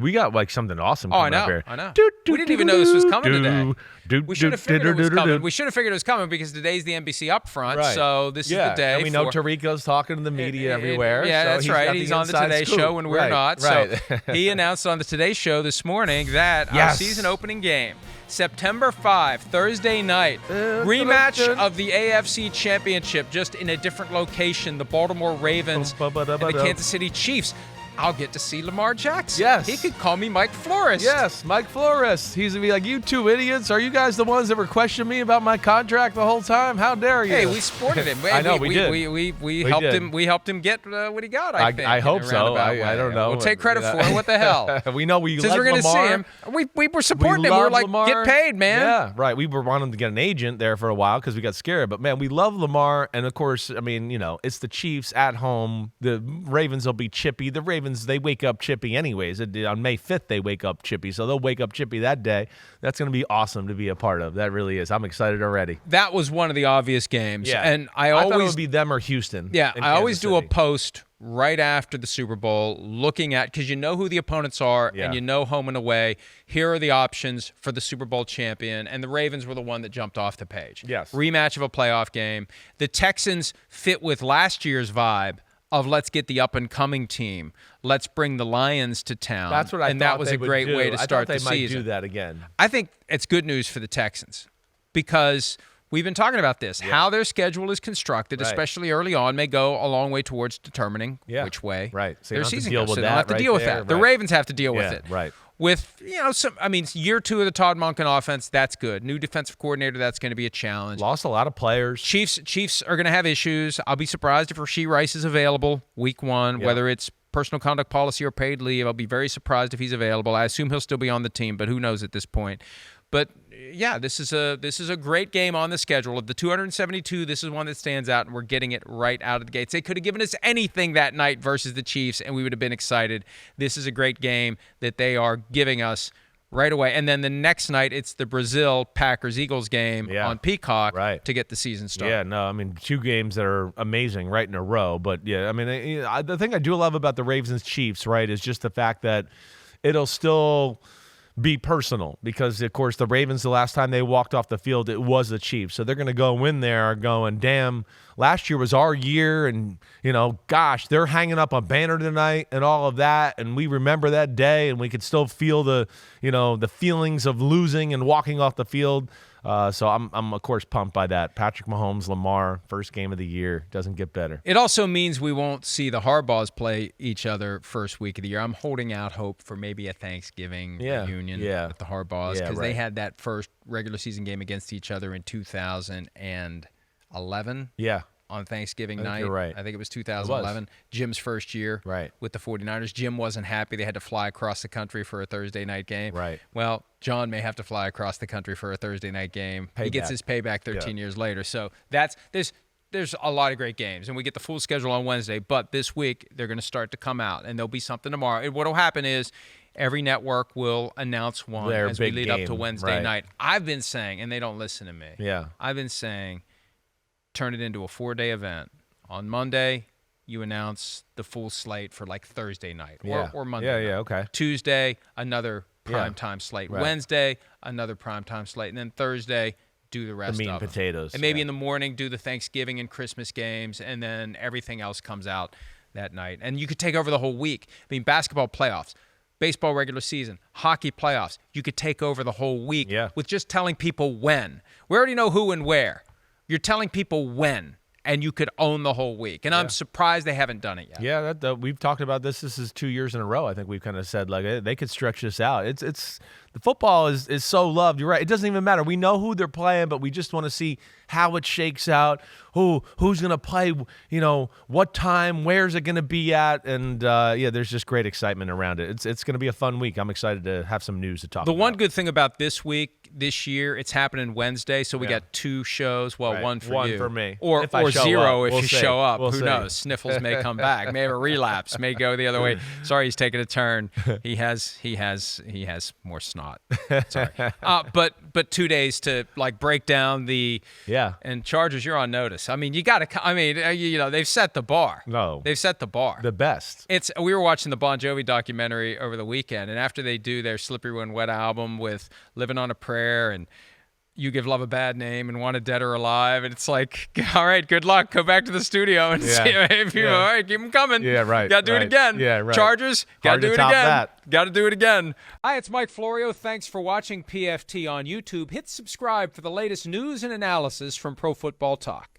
We got like something awesome Oh, coming up here. I know. We didn't even know this was coming today. We should have figured it was coming. We should have figured it was coming because today's the NBC upfront, Right. so this is the day. And we know Tarico's talking to the media everywhere. Yeah, so that's right. He's on the Today Show when we're not. Right. So he announced on the Today Show this morning that our season opening game, September 5, Thursday night, rematch of the AFC Championship, just in a different location, the Baltimore Ravens and the Kansas City Chiefs. I'll get to see Lamar Jackson. Yes. He could call me Mike Flores. Yes, Mike Flores. He's going to be like, you two idiots. Are you guys the ones that were questioning me about my contract the whole time? How dare you? Hey, we supported him. I know, we did. We helped him. We helped him get what he got, I think. I hope so. I don't know. We'll take credit for it. What the hell? We know we Since like we're going to see him, we were supporting him. We were like, Lamar. Get paid, man. Yeah, right. We were wanting to get an agent there for a while because we got scared. But, man, we love Lamar. And, of course, I mean, it's the Chiefs at home. The Ravens will be chippy. The Ravens, they wake up chippy anyways. On May 5th, they wake up chippy. So they'll wake up chippy that day. That's going to be awesome to be a part of. That really is. I'm excited already. That was one of the obvious games. Yeah. And I thought it always would be them or Houston. Yeah, I always do a City. post right after the Super Bowl looking at, because you know who the opponents are and you know home and away. Here are the options for the Super Bowl champion, and the Ravens were the one that jumped off the page. Yes. Rematch of a playoff game. The Texans fit with last year's vibe of let's get the up-and-coming team. Let's bring the Lions to town. That's what I thought and that was they a would great do. way to start the I thought they might season. do that again. I think it's good news for the Texans because we've been talking about this. How their schedule is constructed, especially early on, may go a long way towards determining which way so their season goes. With So they don't have to deal with that. The Ravens have to deal with it. Right. With, year 2 of the Todd Monken offense, that's good. New defensive coordinator, that's going to be a challenge. Lost a lot of players. Chiefs are going to have issues. I'll be surprised if Rashee Rice is available week 1, whether it's personal conduct policy or paid leave. I'll be very surprised if he's available. I assume he'll still be on the team, but who knows at this point. But yeah, this is a great game on the schedule. Of the 272, this is one that stands out, and we're getting it right out of the gates. They could have given us anything that night versus the Chiefs, and we would have been excited. This is a great game that they are giving us right away. And then the next night, it's the Brazil Packers-Eagles game on Peacock to get the season started. Yeah, no, I mean, 2 games that are amazing right in a row. But, yeah, I mean, the thing I do love about the Ravens-Chiefs, right, is just the fact that it'll still – be personal because, of course, the Ravens, the last time they walked off the field, it was the Chiefs. So they're going to go in there going, damn, last year was our year, and, gosh, they're hanging up a banner tonight and all of that, and we remember that day, and we could still feel the feelings of losing and walking off the field. So I'm of course pumped by that. Patrick Mahomes, Lamar, first game of the year, doesn't get better. It also means we won't see the Harbaughs play each other first week of the year. I'm holding out hope for maybe a Thanksgiving reunion with the Harbaughs because they had that first regular season game against each other in 2011. Yeah. On Thanksgiving night. You're right. I think it was 2011. Jim's first year with the 49ers. Jim wasn't happy. They had to fly across the country for a Thursday night game. Right. Well, John may have to fly across the country for a Thursday night game. He gets his payback 13 years later. So there's a lot of great games, and we get the full schedule on Wednesday. But this week, they're going to start to come out, and there'll be something tomorrow. And what will happen is every network will announce one as we lead up to Wednesday night. I've been saying, and they don't listen to me. Yeah. I've been saying, turn it into a 4-day event. On Monday, you announce the full slate for like Thursday night or Monday night. Yeah, okay. Tuesday, another primetime slate. Wednesday, another primetime slate. And then Thursday, do the rest the meat of and potatoes. And maybe in the morning, do the Thanksgiving and Christmas games, and then everything else comes out that night. And you could take over the whole week. I mean, basketball playoffs, baseball regular season, hockey playoffs. You could take over the whole week with just telling people when. We already know who and where. You're telling people when, and you could own the whole week. And I'm surprised they haven't done it yet. Yeah, we've talked about this. This is 2 years in a row. I think we've kind of said like they could stretch this out. It's the football is so loved. You're right. It doesn't even matter. We know who they're playing, but we just want to see how it shakes out. Who's going to play? What time? Where's it going to be at? And there's just great excitement around it. It's going to be a fun week. I'm excited to have some news to talk about. The one good thing about this week, this year, it's happening Wednesday, so we got 2 shows. Well, one for you. One for me. Or zero if We'll you see. show up. We'll Who see. knows? Sniffles may come back. May have a relapse. May go the other way. Sorry, he's taking a turn. He has more snot. Sorry. But 2 days to like break down the And Chargers, you're on notice. I mean, you got to. I mean, they've set the bar. No, they've set the bar. The best. We were watching the Bon Jovi documentary over the weekend, and after they do their Slippery When Wet album with Living on a Prayer and You Give Love a Bad Name and Wanted Dead or Alive, and it's like, all right, good luck. Go back to the studio and see if you all right, keep them coming. Yeah, right. Got to do it again. Yeah, right. Chargers, got to do it again. That. Got to do it again. Hi, it's Mike Florio. Thanks for watching PFT on YouTube. Hit subscribe for the latest news and analysis from Pro Football Talk.